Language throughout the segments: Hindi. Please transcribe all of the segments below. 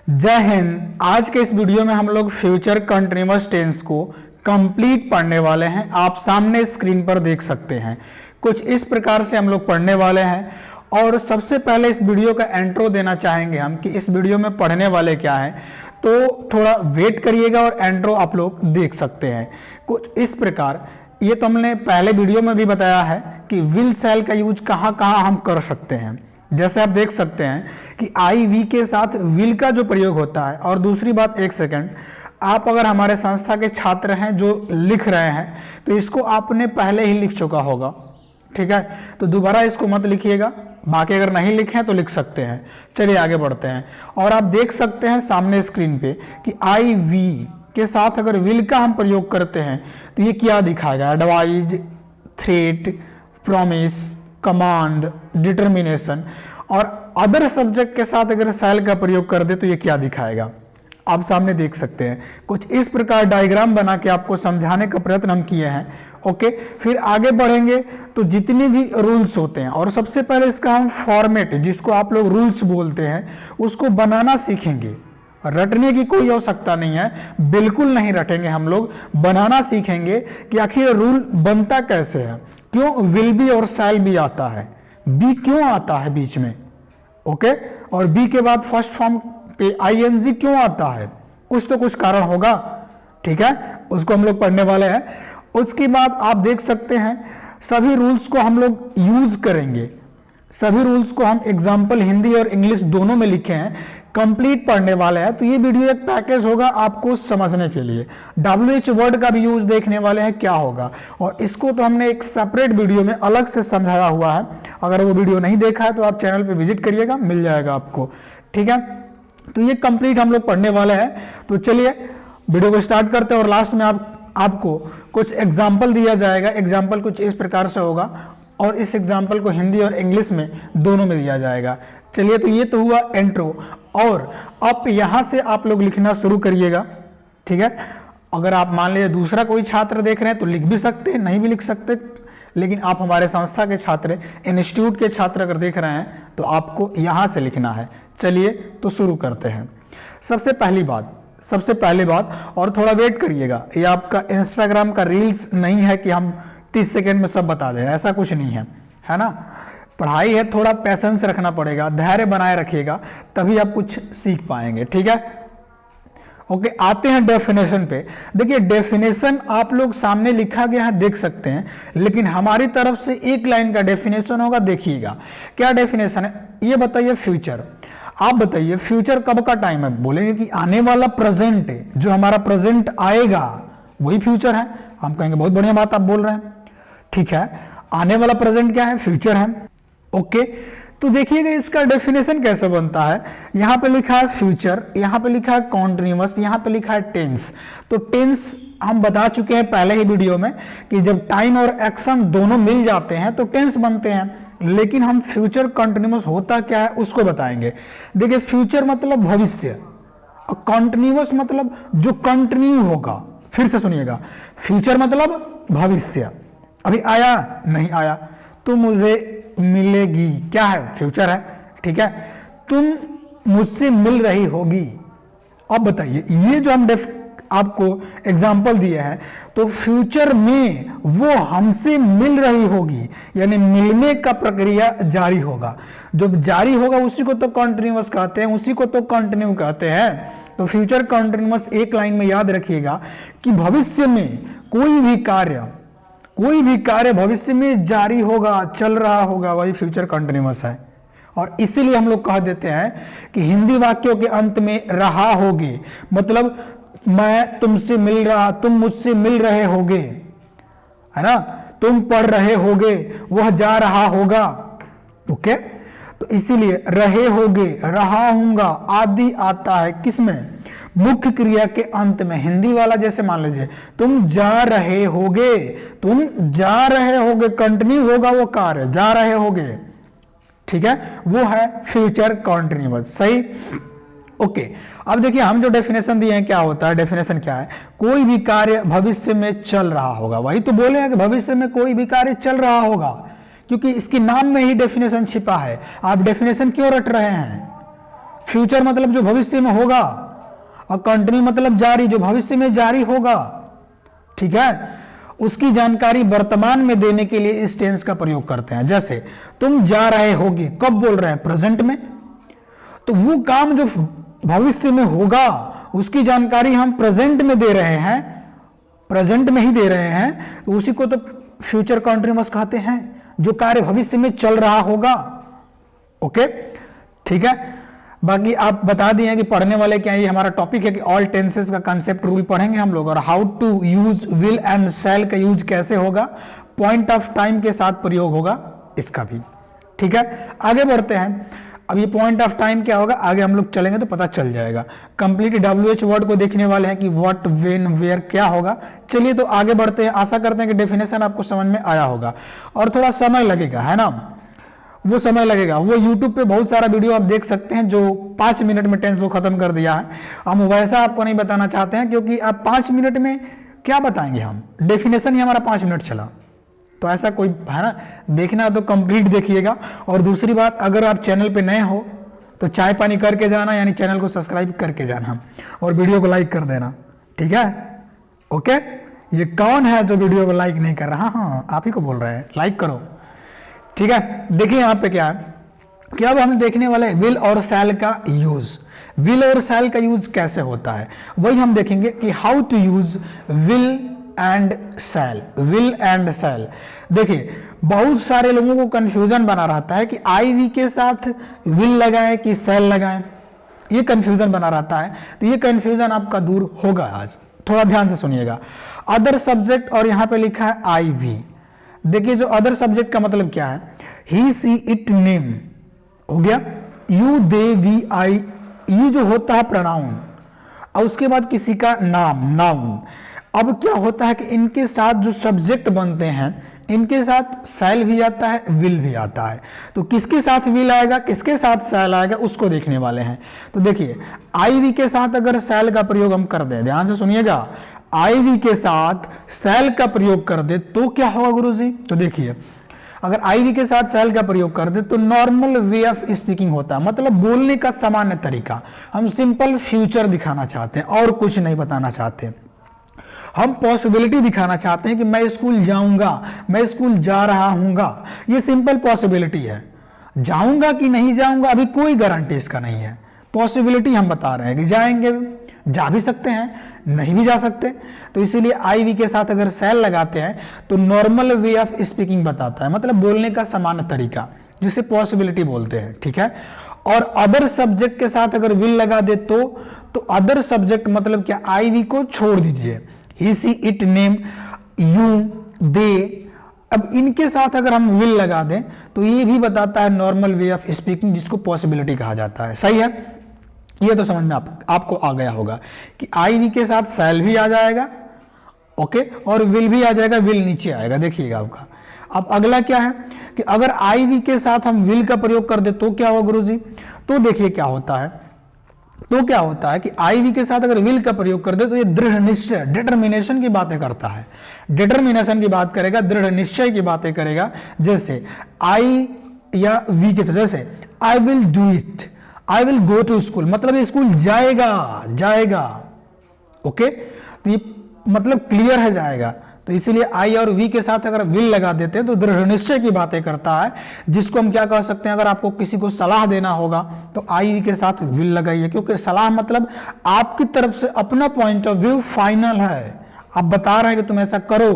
जय हिंद। आज के इस वीडियो में हम लोग फ्यूचर कंटीन्यूअस टेंस को कंप्लीट पढ़ने वाले हैं। आप सामने स्क्रीन पर देख सकते हैं। कुछ इस प्रकार से हम लोग पढ़ने वाले हैं और सबसे पहले इस वीडियो का इंट्रो देना चाहेंगे हम कि इस वीडियो में पढ़ने वाले क्या हैं, तो थोड़ा वेट करिएगा और इंट्रो आप लोग देख सकते हैं। कुछ इस प्रकार, ये तो हमने पहले वीडियो में भी बताया है कि विल शैल का यूज कहाँ कहाँ हम कर सकते हैं। जैसे आप देख सकते हैं कि आई वी के साथ विल का जो प्रयोग होता है। और दूसरी बात, एक सेकंड, आप अगर हमारे संस्था के छात्र हैं जो लिख रहे हैं तो इसको आपने पहले ही लिख चुका होगा, ठीक है, तो दोबारा इसको मत लिखिएगा। बाकी अगर नहीं लिखे तो लिख सकते हैं। चलिए आगे बढ़ते हैं। और आप देख सकते हैं सामने स्क्रीन पे कि आई वी के साथ अगर विल का हम प्रयोग करते हैं तो ये क्या दिखाएगा? Advise, threat, promise, command, determination. और अदर सब्जेक्ट के साथ अगर शैल का प्रयोग कर दे तो ये क्या दिखाएगा? आप सामने देख सकते हैं। कुछ इस प्रकार डायग्राम बना के आपको समझाने का प्रयत्न हम किए हैं। ओके, फिर आगे बढ़ेंगे तो जितने भी रूल्स होते हैं, और सबसे पहले इसका हम फॉर्मेट, जिसको आप लोग रूल्स बोलते हैं, उसको बनाना सीखेंगे। रटने की कोई आवश्यकता नहीं है, बिल्कुल नहीं रटेंगे हम लोग, बनाना सीखेंगे कि आखिर रूल बनता कैसे है, क्यों विल बी और शैल बी आता है, बी क्यों आता है बीच में, ओके, और बी के बाद फर्स्ट फॉर्म पे आईएनजी क्यों आता है, कुछ तो कुछ कारण होगा, ठीक है, उसको हम लोग पढ़ने वाले हैं। उसके बाद आप देख सकते हैं सभी रूल्स को हम लोग यूज करेंगे। सभी रूल्स को हम एग्जाम्पल हिंदी और इंग्लिश दोनों में लिखे हैं, कंप्लीट पढ़ने वाले हैं। तो ये वीडियो एक पैकेज होगा आपको समझने के लिए। WH वर्ड का भी यूज देखने वाले हैं क्या होगा, और इसको तो हमने एक सेपरेट वीडियो में अलग से समझाया हुआ है। अगर वो वीडियो नहीं देखा है तो आप चैनल पे विजिट करिएगा, मिल जाएगा आपको, ठीक है। तो ये कंप्लीट हम लोग पढ़ने वाले हैं। तो चलिए वीडियो को स्टार्ट करते हैं और लास्ट में आपको कुछ एग्जाम्पल दिया जाएगा। एग्जाम्पल कुछ इस प्रकार से होगा और इस एग्जाम्पल को हिंदी और इंग्लिश में दोनों में दिया जाएगा। चलिए, तो ये तो हुआ इंट्रो, और अब यहाँ से आप लोग लिखना शुरू करिएगा, ठीक है। अगर आप मान लीजिए दूसरा कोई छात्र देख रहे हैं तो लिख भी सकते हैं, नहीं भी लिख सकते, लेकिन आप हमारे संस्था के छात्र, इंस्टीट्यूट के छात्र अगर देख रहे हैं तो आपको यहाँ से लिखना है। चलिए तो शुरू करते हैं। सबसे पहली बात, और थोड़ा वेट करिएगा, ये आपका इंस्टाग्राम का रील्स नहीं है कि हम 30 सेकेंड में सब बता दें, ऐसा कुछ नहीं है, है ना। पढ़ाई है, थोड़ा पैसेंस रखना पड़ेगा, धैर्य बनाए रखिएगा, तभी आप कुछ सीख पाएंगे, ठीक है। ओके, आते हैं डेफिनेशन पे। देखिए, डेफिनेशन आप लोग सामने लिखा गया है, देख सकते हैं, लेकिन हमारी तरफ से एक लाइन का डेफिनेशन होगा, देखिएगा क्या डेफिनेशन है। ये बताइए फ्यूचर, आप बताइए फ्यूचर कब का टाइम है? बोलेंगे कि आने वाला प्रेजेंट है, जो हमारा प्रेजेंट आएगा वही फ्यूचर है। हम कहेंगे बहुत बढ़िया बात आप बोल रहे हैं, ठीक है। आने वाला प्रेजेंट क्या है? फ्यूचर है। ओके, तो देखिएगा इसका डेफिनेशन कैसे बनता है। यहां पे लिखा है फ्यूचर, यहां पे लिखा है कॉन्टिन्यूअस, यहां पे लिखा है टेंस। तो टेंस हम बता चुके हैं पहले ही वीडियो में कि जब टाइम और एक्शन दोनों मिल जाते हैं तो टेंस बनते हैं, लेकिन हम फ्यूचर कंटिन्यूअस होता क्या है उसको बताएंगे। देखिए, फ्यूचर मतलब भविष्य और कंटिन्यूअस मतलब जो कंटिन्यू होगा। फिर से सुनिएगा, फ्यूचर मतलब भविष्य, अभी आया नहीं आया, तो मुझे मिलेगी, क्या है? फ्यूचर है, ठीक है। तुम मुझसे मिल रही होगी। अब बताइए, ये जो हम आपको एग्जाम्पल दिए हैं, तो फ्यूचर में वो हमसे मिल रही होगी, यानी मिलने का प्रक्रिया जारी होगा। जो जारी होगा उसी को तो कंटिन्यूअस कहते हैं, उसी को तो कंटिन्यू कहते हैं। तो फ्यूचर कंटिन्यूअस एक लाइन में याद रखिएगा कि भविष्य में कोई भी कार्य भविष्य में जारी होगा, चल रहा होगा, वही फ्यूचर कंटिन्यूअस है। और इसीलिए हम लोग कह देते हैं कि हिंदी वाक्यों के अंत में रहा होगे, मतलब मैं तुमसे मिल रहा, तुम मुझसे मिल रहे होगे, है ना, तुम पढ़ रहे होगे, वह जा रहा होगा। ओके, तो इसीलिए रहे होगे, रहा हूंगा आदि आता है किसमें? मुख्य क्रिया के अंत में। हिंदी वाला जैसे मान लीजिए तुम जा रहे होगे, कंटिन्यू होगा वो कार्य, जा रहे होगे, ठीक है, वो है फ्यूचर कंटिन्यूअस, सही। ओके, अब देखिए हम जो डेफिनेशन दिए हैं क्या होता है, डेफिनेशन क्या है? कोई भी कार्य भविष्य में चल रहा होगा। वही तो बोले हैं कि भविष्य में कोई भी कार्य चल रहा होगा, क्योंकि इसके नाम में ही डेफिनेशन छिपा है। आप डेफिनेशन क्यों रट रहे हैं? फ्यूचर मतलब जो भविष्य में होगा, और कंटिन्यू मतलब जारी, जो भविष्य में जारी होगा, ठीक है, उसकी जानकारी वर्तमान में देने के लिए इस टेंस का प्रयोग करते हैं। जैसे तुम जा रहे होगे, कब बोल रहे हैं? प्रेजेंट में। तो वो काम जो भविष्य में होगा उसकी जानकारी हम प्रेजेंट में दे रहे हैं, प्रेजेंट में ही दे रहे हैं, तो उसी को तो फ्यूचर कंटिन्यूअस कहते हैं, जो कार्य भविष्य में चल रहा होगा। ओके, ठीक है। बाकी आप बता दिए कि पढ़ने वाले क्या, ये हमारा टॉपिक है कि ऑल टेंसेस का कंसेप्ट रूल पढ़ेंगे हम लोग, और how to use will and shall का यूज कैसे होगा, पॉइंट ऑफ टाइम के साथ प्रयोग होगा इसका भी, ठीक है। आगे बढ़ते हैं। अब ये पॉइंट ऑफ टाइम क्या होगा आगे हम लोग चलेंगे तो पता चल जाएगा। कंप्लीट WH वर्ड को देखने वाले हैं कि व्हाट, व्हेन, वेयर क्या होगा। चलिए तो आगे बढ़ते हैं। आशा करते हैं कि डेफिनेशन आपको समझ में आया होगा, और थोड़ा समय लगेगा, है ना, वो समय लगेगा। वो YouTube पे बहुत सारा वीडियो आप देख सकते हैं जो 5 मिनट में टेंस को खत्म कर दिया है। हम वैसा आपको नहीं बताना चाहते हैं, क्योंकि आप 5 मिनट में क्या बताएंगे, हम डेफिनेशन ही हमारा 5 मिनट चला, तो ऐसा कोई है ना, देखना तो कंप्लीट देखिएगा। और दूसरी बात, अगर आप चैनल पे नए हो तो चाय पानी करके जाना, यानी चैनल को सब्सक्राइब करके जाना, और वीडियो को लाइक कर देना, ठीक है। ओके, ये कौन है जो वीडियो को लाइक नहीं कर रहा? हाँ, आप ही को बोल रहे हैं, लाइक करो, ठीक है। देखिए यहाँ पे क्या है कि अब हम देखने वाले विल और शैल का यूज। विल और शैल का यूज कैसे होता है वही हम देखेंगे कि how to use will and shall. Will and shall, देखिए बहुत सारे लोगों को कंफ्यूजन बना रहता है कि IV के साथ विल लगाएं कि शैल लगाएं, ये कंफ्यूजन बना रहता है। तो ये कंफ्यूजन आपका दूर होगा आज, थोड़ा ध्यान से सुनिएगा। अदर सब्जेक्ट, और यहाँ पे लिखा है IV। देखिए जो अदर सब्जेक्ट का मतलब क्या है, ही, सी, इट, नेम हो गया, यू, दे, वी, आई, ये जो होता है प्रोनाउन, और उसके बाद किसी का नाम, नाउन। अब क्या होता है कि इनके साथ जो सब्जेक्ट बनते हैं, इनके साथ शैल भी आता है, विल भी आता है। तो किसके साथ विल आएगा, किसके साथ शैल आएगा, उसको देखने वाले हैं। तो देखिए IV के साथ अगर शैल का प्रयोग हम कर दें, ध्यान से सुनिएगा, IV के साथ शैल का प्रयोग कर दे तो क्या होगा गुरुजी? तो देखिए अगर IV के साथ शैल का प्रयोग कर दे तो नॉर्मल वे ऑफ स्पीकिंग होता है, मतलब बोलने का सामान्य तरीका। हम सिंपल फ्यूचर दिखाना चाहते हैं और कुछ नहीं बताना चाहते। हम पॉसिबिलिटी दिखाना चाहते हैं कि मैं स्कूल जाऊंगा, मैं स्कूल जा रहा हूंगा, ये सिंपल पॉसिबिलिटी है। जाऊंगा कि नहीं जाऊंगा अभी कोई गारंटी इसका नहीं है, पॉसिबिलिटी हम बता रहे हैं कि जाएंगे, जा भी सकते हैं, नहीं भी जा सकते। तो इसीलिए IV के साथ अगर शैल लगाते हैं तो नॉर्मल वे ऑफ स्पीकिंग बताता है, मतलब बोलने का सामान्य तरीका, जिसे पॉसिबिलिटी बोलते हैं, ठीक है। और अदर सब्जेक्ट के साथ अगर विल लगा दे तो अदर सब्जेक्ट मतलब क्या, IV को छोड़ दीजिए, ही, सी, इट, नेम, यू, दे। अब इनके साथ अगर हम विल लगा दें तो ये भी बताता है नॉर्मल वे ऑफ स्पीकिंग, जिसको पॉसिबिलिटी कहा जाता है। सही है, ये तो समझ में आपको आ गया होगा कि IV के साथ शैल भी आ जाएगा, ओके, और विल भी आ जाएगा, विल नीचे आएगा, देखिएगा आपका। अब अगला क्या है कि अगर IV के साथ हम विल का प्रयोग कर दे तो क्या होगा गुरुजी? तो देखिए क्या होता है, तो क्या होता है कि IV के साथ अगर विल का प्रयोग कर दे तो ये दृढ़ निश्चय, डिटर्मिनेशन की बातें करता है, डिटर्मिनेशन की बात करेगा, दृढ़ निश्चय की बातें करेगा। जैसे I या V के साथ, जैसे I will do it, I will go to school, मतलब ये स्कूल जाएगा, जाएगा, ओके। तो ये मतलब क्लियर है, जाएगा। तो इसीलिए I और V के साथ अगर विल लगा देते हैं तो दृढ़ निश्चय की बातें करता है, जिसको हम क्या कह सकते हैं, अगर आपको किसी को सलाह देना होगा तो IV के साथ विल लगाइए, क्योंकि सलाह मतलब आपकी तरफ से अपना पॉइंट ऑफ व्यू फाइनल है, आप बता रहे हैं कि तुम ऐसा करो,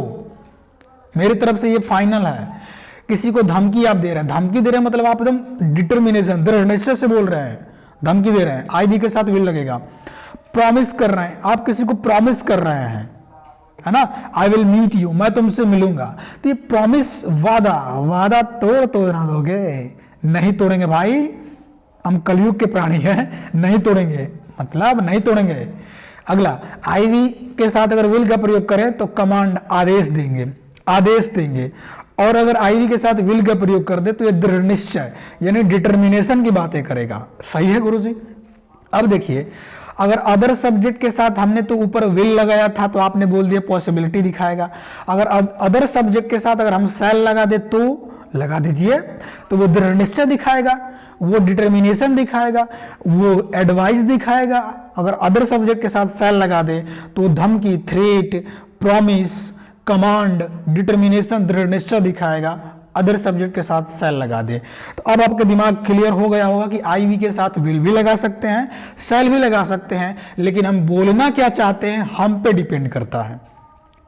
मेरी तरफ से ये फाइनल है। किसी को धमकी आप दे रहे हैं, धमकी दे रहे हैं मतलब आप एकदम डिटर्मिनेशन, दृढ़ निश्चय से बोल रहे हैं, धमकी दे रहे हैं, IV के साथ विल लगेगा। प्रॉमिस कर रहे हैं, आप किसी को प्रॉमिस कर रहे हैं, है ना, आई विल मीट यू, मैं तुमसे मिलूंगा। तो ये प्रॉमिस, वादा, वादा तोड़ना दोगे? नहीं तोड़ेंगे भाई, हम कलयुग के प्राणी हैं, नहीं तोड़ेंगे, मतलब नहीं तोड़ेंगे। अगला, IV के साथ अगर विल का प्रयोग करें तो कमांड, आदेश देंगे, आदेश देंगे। और अगर IV के साथ विल का प्रयोग कर दे तो ये दृढ़ निश्चय यानी डिटर्मिनेशन की बातें करेगा। सही है गुरुजी? अब देखिए अगर अदर सब्जेक्ट के साथ हमने तो ऊपर विल लगाया था तो आपने बोल दिया पॉसिबिलिटी दिखाएगा। अगर अदर सब्जेक्ट के साथ अगर हम शैल लगा दे तो लगा दीजिए, तो वो दृढ़ निश्चय दिखाएगा, वो डिटर्मिनेशन दिखाएगा, वो एडवाइस दिखाएगा। अगर अदर सब्जेक्ट के साथ सेल लगा दे तो धमकी, थ्रेट, प्रॉमिस, कमांड, डिटर्मिनेशन, दृढ़ निश्चय दिखाएगा। अदर सब्जेक्ट के साथ सेल लगा दे तो अब आपका दिमाग क्लियर हो गया होगा कि आई वी के साथ विल भी लगा सकते हैं, सेल भी लगा सकते हैं, लेकिन हम बोलना क्या चाहते हैं हम पे डिपेंड करता है।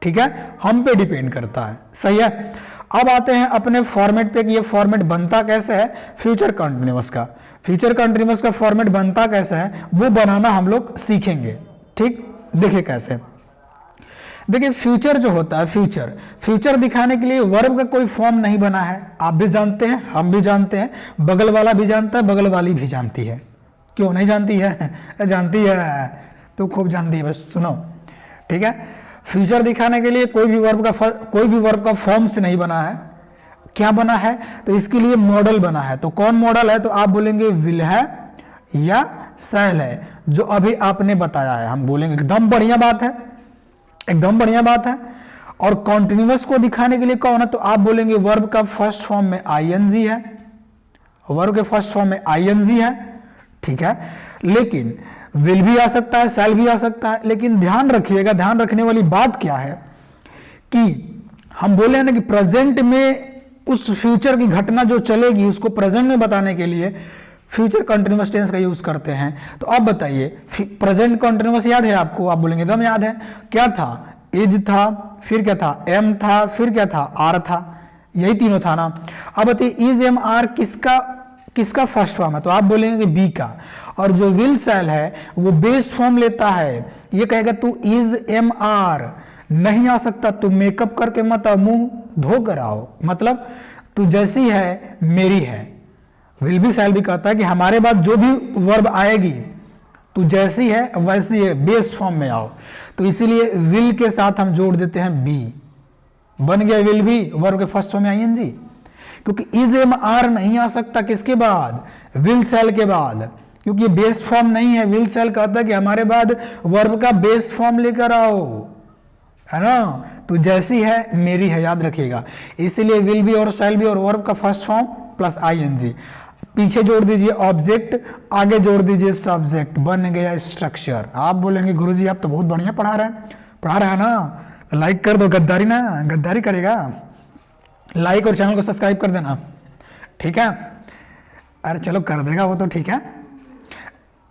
ठीक है, हम पे डिपेंड करता है। सही है। अब आते हैं अपने फॉर्मेट पे कि ये फॉर्मेट बनता कैसे है फ्यूचर कंटीन्यूअस का। फ्यूचर कंटीन्यूअस का फॉर्मेट बनता कैसे है वो बनाना हम लोग सीखेंगे। ठीक, देखिए कैसे। देखिए फ्यूचर जो होता है, फ्यूचर दिखाने के लिए वर्ब का कोई फॉर्म नहीं बना है। आप भी जानते हैं, हम भी जानते हैं, बगल वाला भी जानता है, बगल वाली भी जानती है। क्यों नहीं जानती है? जानती है तो खूब जानती है, बस सुनो। ठीक है, फ्यूचर दिखाने के लिए कोई भी वर्ब का फॉर्म से नहीं बना है। क्या बना है? तो इसके लिए मॉडल बना है। तो कौन मॉडल है? तो आप बोलेंगे विल है या सेल है, जो अभी आपने बताया है। हम बोलेंगे एकदम बढ़िया बात है, एकदम बढ़िया बात है। और कॉन्टिन्यूअस को दिखाने के लिए कौन है? तो आप बोलेंगे वर्ब का फर्स्ट फॉर्म में आईएनजी है, वर्ब के फर्स्ट फॉर्म में आईएनजी है। ठीक है, लेकिन विल भी आ सकता है, सेल भी आ सकता है। लेकिन ध्यान रखिएगा, ध्यान रखने वाली बात क्या है कि हम बोले हैं ना कि प्रेजेंट में उस फ्यूचर की घटना जो चलेगी उसको प्रेजेंट में बताने के लिए फ्यूचर कंटीन्यूअस टेंस का यूज करते हैं। तो अब बताइए, प्रेजेंट कंटीन्यूअस याद है आपको? आप बोलेंगे एकदम याद है। क्या था? इज था, फिर क्या था? एम था, फिर क्या था? आर था। यही तीनों था ना। अब बताइए इज एम आर किसका फर्स्ट फॉर्म है? तो आप बोलेंगे बी का। और जो विल सेल है वो बेस फॉर्म लेता है। ये कहेगा तू इज एम आर नहीं आ सकता, तू मेकअप करके मत आओ, मुंह धो कर आओ, मतलब तू जैसी है मेरी है। विल भी सेल भी कहता है कि हमारे बाद जो भी वर्ब आएगी तू जैसी है वैसी है, बेस फॉर्म में आओ। तो इसीलिए विल के साथ हम जोड़ देते हैं बी। बन गया विल भी वर्ब के फर्स्ट फॉर्म में आईएनजी, क्योंकि इज एम आर नहीं आ सकता किसके बाद? विल सेल के बाद, क्योंकि ये बेस फॉर्म नहीं है। विल सेल कहता है कि हमारे बाद वर्ब का बेस फॉर्म लेकर आओ, है ना। तो जैसी है मेरी है, याद रखिएगा। इसीलिए विल भी और सेल भी और वर्ब का फर्स्ट फॉर्म प्लस आईएनजी। पीछे जोड़ दीजिए ऑब्जेक्ट, आगे जोड़ दीजिए सब्जेक्ट, बन गया स्ट्रक्चर। आप बोलेंगे गुरुजी आप तो बहुत बढ़िया पढ़ा रहे हैं ना, लाइक कर दो। गद्दारी ना, गद्दारी करेगा, लाइक और चैनल को सब्सक्राइब कर देना। ठीक है, अरे चलो कर देगा वो तो, ठीक है,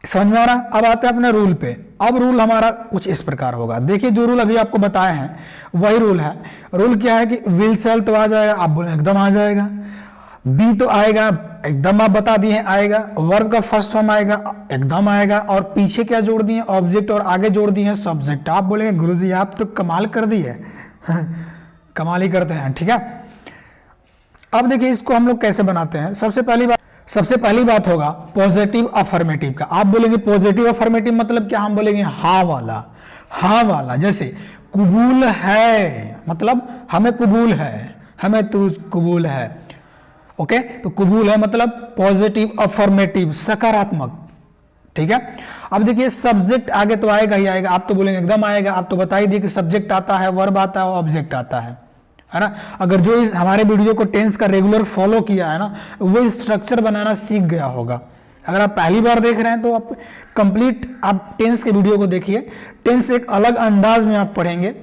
समझ में आ रहा। अब आते हैं अपने रूल पे। अब रूल हमारा कुछ इस प्रकार होगा। देखिए जो रूल अभी आपको बताए हैं वही रूल है। रूल क्या है कि विल सेल तो आ जाएगा, आप बोले एकदम आ जाएगा। बी तो आएगा, एकदम आप बता दिए आएगा। वर्ब का फर्स्ट फॉर्म आएगा, एकदम आएगा। और पीछे क्या जोड़ दिए? ऑब्जेक्ट, और आगे जोड़ दिए सब्जेक्ट। आप बोलेंगे गुरुजी आप तो कमाल कर दिए कमाल ही करते हैं। ठीक है, अब देखिए इसको हम लोग कैसे बनाते हैं। सबसे पहली बात होगा पॉजिटिव अफर्मेटिव का। आप बोलेंगे पॉजिटिव अफर्मेटिव मतलब क्या? हम बोलेंगे हाँ वाला, हाँ वाला। जैसे कबूल है, मतलब हमें कबूल है, हमें तू कबूल है। ओके, तो कबूल है मतलब पॉजिटिव अफर्मेटिव, सकारात्मक। ठीक है, अब देखिए सब्जेक्ट आगे तो आएगा ही आएगा। आप तो बोलेंगे एकदम आएगा। आप तो बता ही दिए कि सब्जेक्ट आता है, वर्ब आता है, ऑब्जेक्ट आता है ना। अगर जो इस हमारे वीडियो को टेंस का रेगुलर फॉलो किया है ना, वो स्ट्रक्चर बनाना सीख गया होगा। अगर आप पहली बार देख रहे हैं तो आप कंप्लीट आप टेंस के वीडियो को देखिए। टेंस एक अलग अंदाज में आप पढ़ेंगे,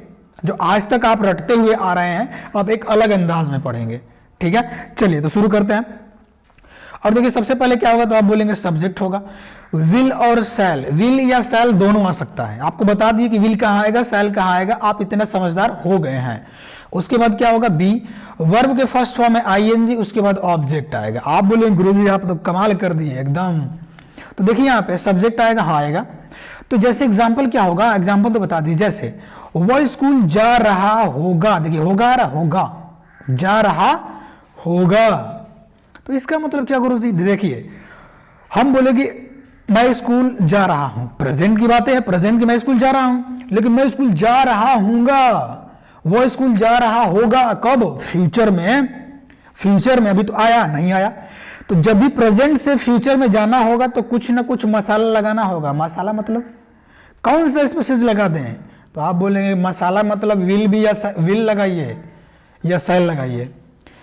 जो आज तक आप रटते हुए आ रहे हैं आप एक अलग अंदाज में पढ़ेंगे। ठीक है, चलिए तो शुरू करते हैं। और देखिए सबसे पहले क्या होगा? तो आप बोलेंगे सब्जेक्ट होगा। विल और सेल, विल या सेल दोनों आ सकता है। आपको बता दिए कि विल कहाँ आएगा, सेल कहाँ आएगा, आप इतने समझदार हो गए हैं। उसके बाद क्या होगा? बी, वर्ब के फर्स्ट फॉर्म में आईएनजी, उसके बाद ऑब्जेक्ट आएगा। आप बोलेंगे गुरुजी आप तो कमाल कर दिए एकदम। तो देखिए यहाँ पे सब्जेक्ट आएगा, हाँ आएगा। तो जैसे एग्जाम्पल क्या होगा? एग्जाम्पल तो बता दीजिए। जैसे वह स्कूल जा रहा होगा, देखिए होगा, होगा, जा रहा होगा। तो इसका मतलब क्या गुरुजी? देखिए हम बोले कि मैं स्कूल जा रहा हूं, प्रेजेंट की बातें हैं, प्रेजेंट की मैं स्कूल जा रहा हूं, लेकिन मैं स्कूल जा रहा हूंगा, वो स्कूल जा रहा होगा कब? फ्यूचर में। फ्यूचर में अभी तो आया नहीं आया। तो जब भी प्रेजेंट से फ्यूचर में जाना होगा तो कुछ ना कुछ मसाला लगाना होगा। मसाला मतलब कौन सा स्पेसिस लगा दें? तो आप बोलेंगे मसाला मतलब विल भी, या विल लगाइए या सेल लगाइए।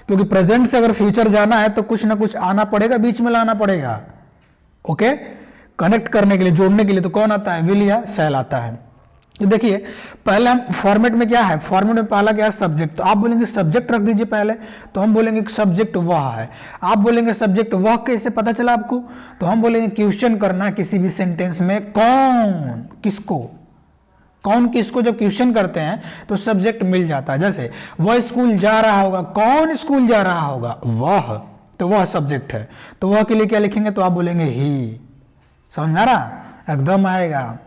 क्योंकि प्रेजेंट से अगर फ्यूचर जाना है तो कुछ ना कुछ आना पड़ेगा, बीच में लाना पड़ेगा। ओके, कनेक्ट करने के लिए, जोड़ने के लिए तो कौन आता है, विल या शैल आता है। तो देखिए पहले हम फॉर्मेट में क्या है, फॉर्मेट में पहला क्या है, सब्जेक्ट। तो आप बोलेंगे सब्जेक्ट रख दीजिए पहले, तो हम बोलेंगे सब्जेक्ट वह है। आप बोलेंगे सब्जेक्ट वह कैसे पता चला आपको, तो हम बोलेंगे क्वेश्चन करना किसी भी सेंटेंस में, कौन किसको, कौन किसको जब क्वेश्चन करते हैं तो सब्जेक्ट मिल जाता है। जैसे वह स्कूल जा रहा होगा, कौन स्कूल जा रहा होगा, वह, तो वह सब्जेक्ट है। तो वह के लिए क्या लिखेंगे, तो आप बोलेंगे ही। समझ में आ रहा, एकदम आएगा।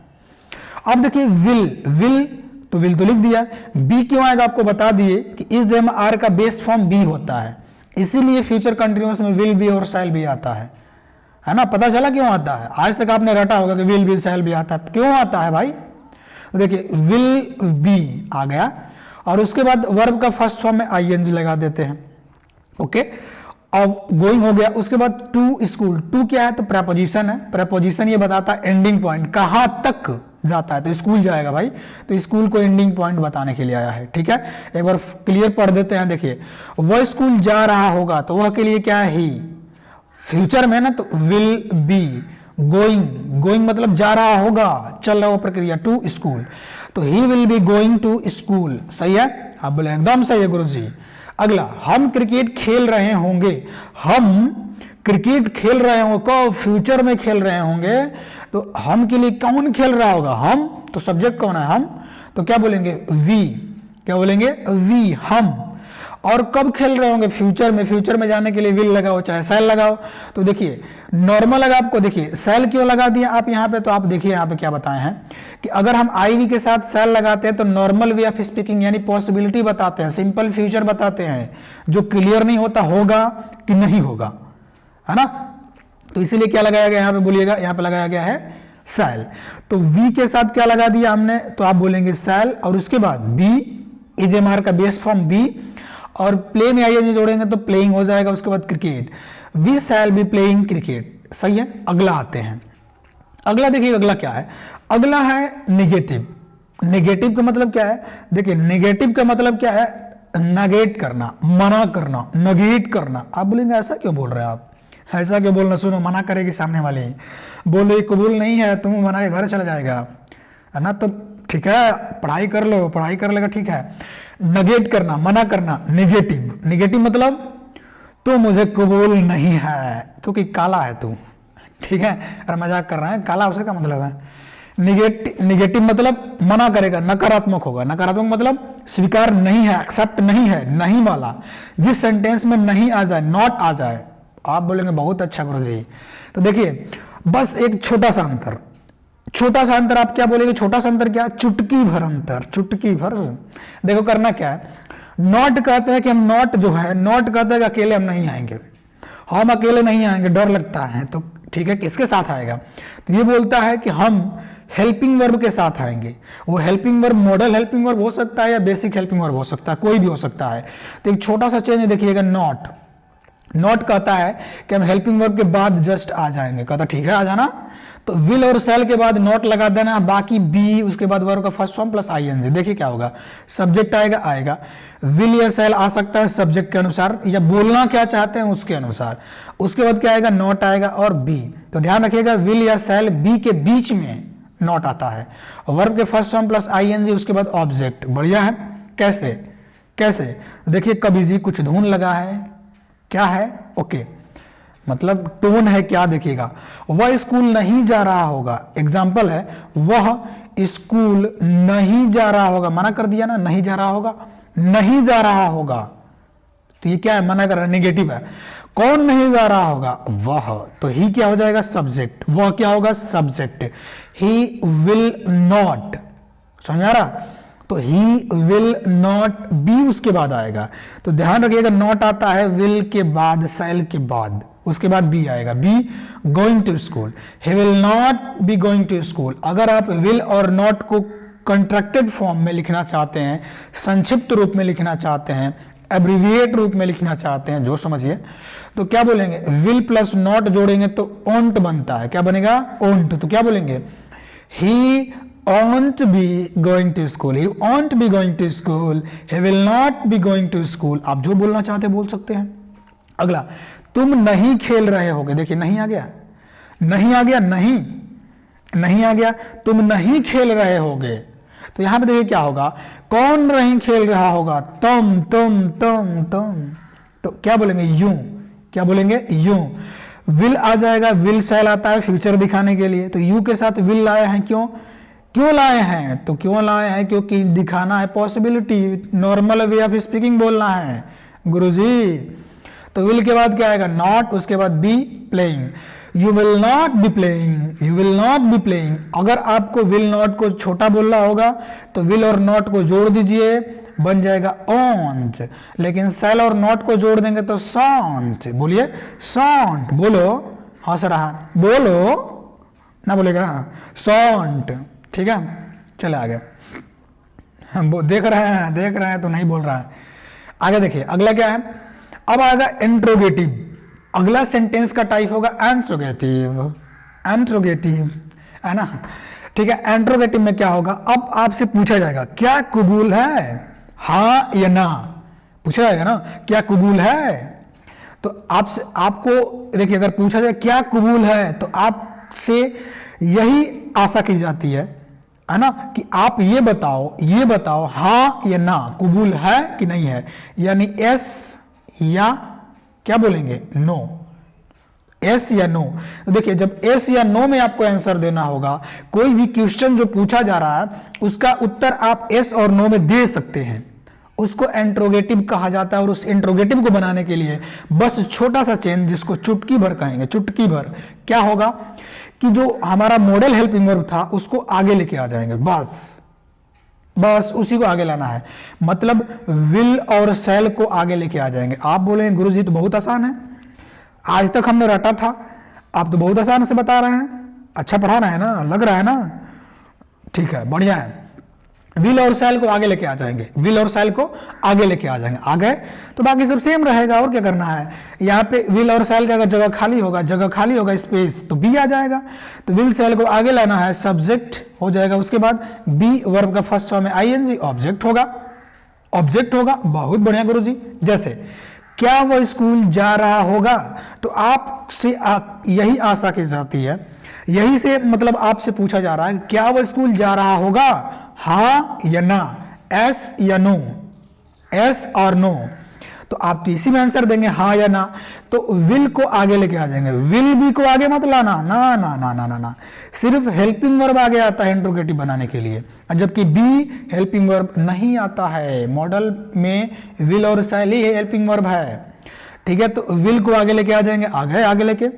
अब देखिए विल, विल तो विल तो लिख दिया, बी क्यों आएगा आपको बता दिए कि इज एम आर का बेस फॉर्म बी होता है, इसीलिए फ्यूचर कंटिन्यूअस में विल बी और शैल भी आता है ना। पता चला क्यों आता है, आज तक आपने रटा होगा कि विल बी शैल भी आता है, क्यों आता है भाई। देखिए विल बी आ गया और उसके बाद वर्ब का फर्स्ट फॉर्म में आईएनजी लगा देते हैं। ओके, अब गोइंग हो गया, उसके बाद टू स्कूल, टू क्या है, तो प्रेपोजिशन है। प्रेपोजिशन ये बताता है एंडिंग पॉइंट, कहां तक जाता है, तो स्कूल जाएगा भाई, तो स्कूल को एंडिंग पॉइंट बताने के लिए आया है। ठीक है, एक बार क्लियर पढ़ देते हैं। देखिए वह स्कूल जा रहा होगा, तो वह के लिए क्या है, ही। फ्यूचर में ना तो विल बी, गोइंग, गोइंग मतलब जा रहा होगा, चल रहा हो प्रक्रिया, टू स्कूल, तो he will be going to school. सही है, आप बोले एकदम सही है गुरुजी। अगला, हम क्रिकेट खेल रहे होंगे, हम क्रिकेट खेल रहे होंगे, कब, फ्यूचर में खेल रहे होंगे, तो हम के लिए कौन खेल रहा होगा, हम, तो सब्जेक्ट कौन है, हम, तो क्या बोलेंगे, वी। क्या बोलेंगे, वी, हम। और कब खेल रहे होंगे, फ्यूचर में, फ्यूचर में जाने के लिए विल लगाओ चाहे सेल लगाओ। तो देखिए नॉर्मल अगर आपको, देखिए सेल क्यों लगा दिया आप यहाँ पे, तो आप देखिए यहाँ पे क्या बताए हैं कि अगर हम आईवी के साथ सेल लगाते हैं तो नॉर्मल वे ऑफ स्पीकिंग यानी पॉसिबिलिटी बताते हैं, सिंपल फ्यूचर बताते हैं, जो क्लियर नहीं होता होगा कि नहीं होगा, है ना। तो इसीलिए क्या लगाया गया यहाँ पे, बोलिएगा, यहाँ पे लगाया गया है सेल। तो वी के साथ क्या लगा दिया हमने, तो आप बोलेंगे सेल, और उसके बाद बी, इज एम आर का बेस फॉर्म बी, और प्ले में आइए जोड़ेंगे तो प्लेइंग हो जाएगा। उसके बाद cricket, we shall be playing cricket. सही है, अगला आते हैं। अगला देखिए अगला क्या है, अगला है निगेटिव। निगेटिव का मतलब क्या है, देखिए निगेटिव का मतलब क्या है, नगेट करना, मना करना, नगेट करना। आप बोलेंगे ऐसा क्यों बोल रहे हैं आप, ऐसा क्यों बोलना, सुनो मना करेगी सामने वाले, बोले कबूल नहीं है, तुम मना के घर चला जाएगा, है ना। तो ठीक है, पढ़ाई कर लो, पढ़ाई कर लेगा, ठीक है। नगेट करना, मना करना, निगेटिव। निगेटिव मतलब तू मुझे कबूल नहीं है क्योंकि काला है तू, ठीक है, अरे मजाक कर रहा है, काला उसे का मतलब है। निगेटिव मतलब मना करेगा, नकारात्मक होगा। नकारात्मक मतलब स्वीकार नहीं है, एक्सेप्ट नहीं है, नहीं वाला, जिस सेंटेंस में नहीं आ जाए, नॉट आ जाए। आप बोलेंगे बहुत अच्छा गुरुजी। तो देखिए बस एक छोटा सा अंतर, छोटा सा अंतर, आप क्या बोलेंगे, छोटा सा अंतर क्या, चुटकी भर अंतर, चुटकी भर। देखो करना क्या है, नॉट कहते हैं कि हम नॉट जो है, नॉट कहते हैं कि अकेले हम नहीं आएंगे, हम अकेले नहीं आएंगे, डर लगता है, तो ठीक है किसके साथ आएगा, तो ये बोलता है कि हम हेल्पिंग वर्ब के साथ आएंगे। वो helping verb model helping verb हो सकता है या बेसिक हेल्पिंग वर्ब हो सकता है, कोई भी हो सकता है। तो एक छोटा सा चेंज देखिएगा, नॉट, नॉट कहता है कि हम हेल्पिंग वर्ब के बाद जस्ट आ जाएंगे, कहता ठीक है आ जाना, तो विल और सेल के बाद नॉट लगा देना, बाकी बी, उसके बाद वर्ब का फर्स्ट फॉर्म प्लस आईएनजी। देखिए क्या होगा, सब्जेक्ट आएगा, आएगा विल या सेल आ सकता है सब्जेक्ट के अनुसार या बोलना क्या चाहते हैं उसके अनुसार। उसके बाद क्या आएगा, नॉट आएगा और बी। तो ध्यान रखिएगा विल या सेल बी के बीच में नॉट आता है, वर्ब के फर्स्ट फॉर्म प्लस आईएनजी, उसके बाद ऑब्जेक्ट। बढ़िया है, कैसे कैसे देखिए, कभी जी कुछ धुन लगा है, क्या है, ओके, मतलब टोन है क्या, देखिएगा वह स्कूल नहीं जा रहा होगा, एग्जाम्पल है वह स्कूल नहीं जा रहा होगा, मना कर दिया ना, नहीं जा रहा होगा, नहीं जा रहा होगा, तो ये क्या है, मना कर रहा है, निगेटिव है। कौन नहीं जा रहा होगा, वह, तो ही क्या हो जाएगा, सब्जेक्ट, वह क्या होगा, सब्जेक्ट। ही विल नॉट, समझ आ रहा, तो ही विल नॉट बी उसके बाद आएगा। तो ध्यान रखिएगा नॉट आता है विल के बाद, सेल के बाद, उसके बाद बी आएगा, be going to school, he will not be going to school. अगर आप विल और नॉट को कंट्रैक्टेड फॉर्म में लिखना चाहते हैं, संक्षिप्त रूप में लिखना चाहते हैं, एब्रिविएट रूप में लिखना चाहते हैं, जो समझिए, तो क्या बोलेंगे, विल प्लस नॉट जोड़ेंगे तो ओंट बनता है, क्या बनेगा, ओंट। तो क्या बोलेंगे, ही won't be going to school, he won't be going to school, he will not be going to school। आप जो बोलना चाहते बोल सकते हैं। अगला, तुम नहीं खेल रहे होगे, देखिए नहीं आ गया, नहीं आ गया, नहीं आ गया, तुम नहीं खेल रहे होगे। तो यहां पे देखिए क्या होगा, कौन नहीं खेल रहा होगा, तुम। तो क्या बोलेंगे, यूं। क्या बोलेंगे, यूं। विल आ जाएगा, विल शैल आता है फ्यूचर दिखाने के लिए, तो यू के साथ विल लाए हैं। क्यों लाए हैं, तो क्यों लाए हैं, क्योंकि दिखाना है possibility, normal way of speaking बोलना है गुरुजी। तो विल के बाद क्या आएगा, नॉट, उसके बाद be playing. You will not be playing, you will not be playing. अगर आपको विल नॉट को छोटा बोलना होगा तो विल और नॉट को जोड़ दीजिए, बन जाएगा ऑन्ट। लेकिन सेल और नॉट को जोड़ देंगे तो सॉन्ट। बोलिए सॉन्ट, बोलो, हंस रहा, बोलो ना, बोलेगा सॉन्ट। ठीक है, चले आगे। हम देख रहे हैं तो नहीं बोल रहा है। आगे देखिए, अगला क्या है, अब आएगा इंट्रोगेटिव। अगला सेंटेंस का टाइप होगा इंट्रोगेटिव, है ना। ठीक है, इंट्रोगेटिव में क्या होगा, अब आपसे पूछा जाएगा क्या कबूल है, हाँ या ना, पूछा जाएगा ना, क्या कबूल है। तो आपसे, आपको देखिए, अगर पूछा जाए क्या कबूल है तो आपसे यही आशा की जाती है ना, कि आप ये बताओ हाँ या ना, कबूल है कि नहीं है, यानी एस या क्या बोलेंगे, नो, एस या नो। तो देखिए, जब एस या नो में आपको आंसर देना होगा, कोई भी क्वेश्चन जो पूछा जा रहा है उसका उत्तर आप एस और नो में दे सकते हैं, उसको इंट्रोगेटिव कहा जाता है। और उस इंट्रोगेटिव को बनाने के लिए बस छोटा सा चेंज, जिसको चुटकी भर कहेंगे, चुटकी भर, क्या होगा कि जो हमारा मॉडल हेल्पिंग वर्ब था उसको आगे लेके आ जाएंगे, बस उसी को आगे लाना है। मतलब विल और शैल को आगे लेके आ जाएंगे। आप बोलेंगे गुरुजी तो बहुत आसान है, आज तक हमने रटा था, आप तो बहुत आसान से बता रहे हैं, अच्छा पढ़ा रहे हैं ना, लग रहा है ना, ठीक है, बढ़िया है। विल और शैल को आगे लेके आ जाएंगे, विल और शैल को आगे लेके आ जाएंगे। आ गए तो बाकी सब सेम रहेगा, और क्या करना है। यहाँ पे विल और शैल का अगर जगह खाली होगा स्पेस, तो बी आ जाएगा। तो विल शैल को आगे लाना है, सब्जेक्ट हो जाएगा, उसके बाद बी, वर्ब का फर्स्ट फॉर्म है आईएनजी, ऑब्जेक्ट होगा, बहुत बढ़िया गुरुजी। जैसे क्या वो स्कूल जा रहा होगा, तो आपसे यही आशा की जाती है, यही से मतलब आपसे पूछा जा रहा है क्या वो स्कूल जा रहा होगा, हाँ या ना, एस या नो, एस और नो। तो आप तो इसी में आंसर देंगे हाँ या ना। तो विल को आगे लेके आ जाएंगे, विल बी को आगे मत लाना, ना ना ना ना ना ना, सिर्फ हेल्पिंग वर्ब आगे आता है इंट्रोगेटिव बनाने के लिए, जबकि बी हेल्पिंग वर्ब नहीं आता है। मॉडल में विल और शैल ही हेल्पिंग वर्ब है। ठीक है, तो विल को आगे लेके आ जाएंगे, आगे लेके।